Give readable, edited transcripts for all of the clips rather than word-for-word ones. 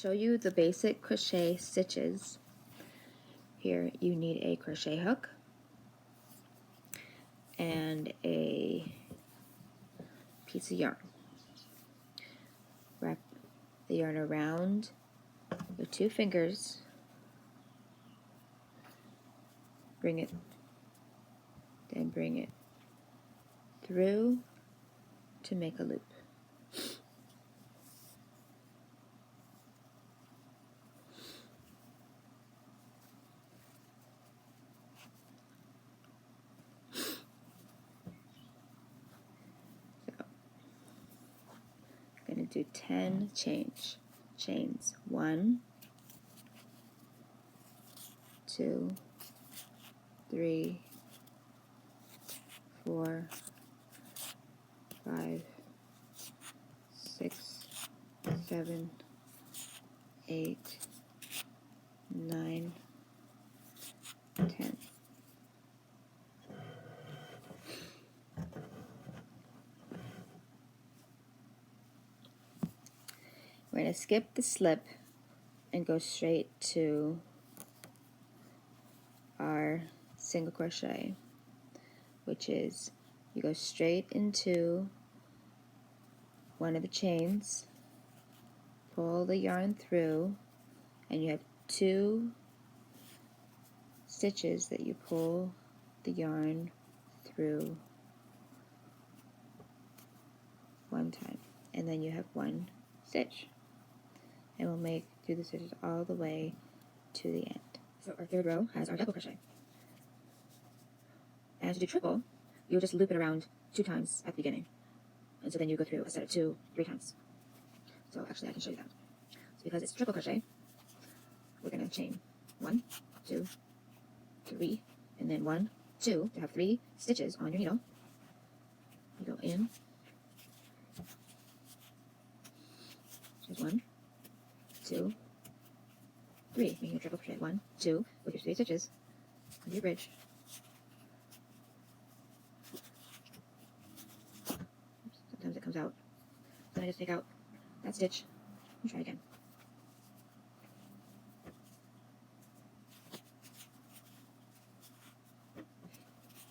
show you the basic crochet stitches. Here you need a crochet hook and a piece of yarn. Wrap the yarn around your two fingers, bring it through to make a loop. I'm going to do 10 chains. 1, 2, 3, 4, 5, 6, 7, 8, 9, 10. We're going to skip the slip and go straight to our single crochet, which is you go straight into one of the chains, pull the yarn through, and you have 2 stitches that you pull the yarn through one time, and then you have 1 stitch, and we'll do the stitches all the way to the end. So our third row has our double crochet, and to do triple, you'll just loop it around 2 times at the beginning, and so then you go through a set of 2 3 times. So actually I can show you that. So because it's triple crochet, we're going to chain 1, 2, 3, and then 1, 2 to have 3 stitches on your needle. You go in. There's 1, 2, 3, making a triple crochet. 1, 2 with your 3 stitches on your bridge. Sometimes it comes out. Then I just take out that stitch and try again.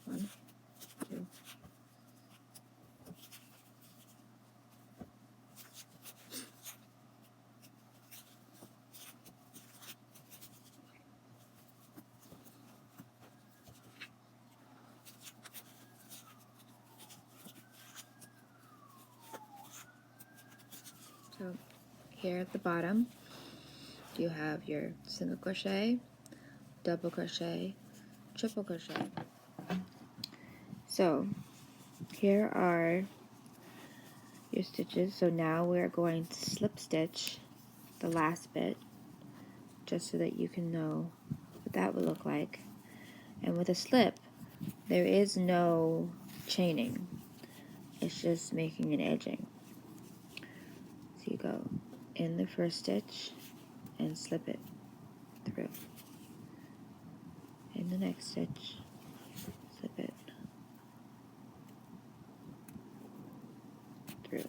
One, 2. So here at the bottom, you have your single crochet, double crochet, triple crochet. So here are your stitches. So now we're going to slip stitch the last bit, just so that you can know what that would look like. And with a slip, there is no chaining. It's just making an edging. So you go in the first stitch and slip it through. In the next stitch, slip it through.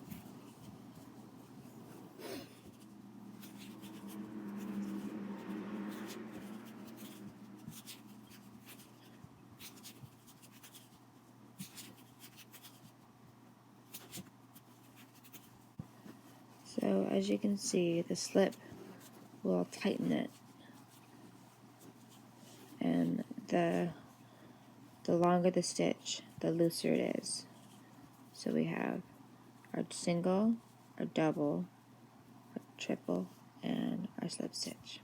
So as you can see, the slip will tighten it, and the longer the stitch, the looser it is. So we have our single, our double, our triple, and our slip stitch.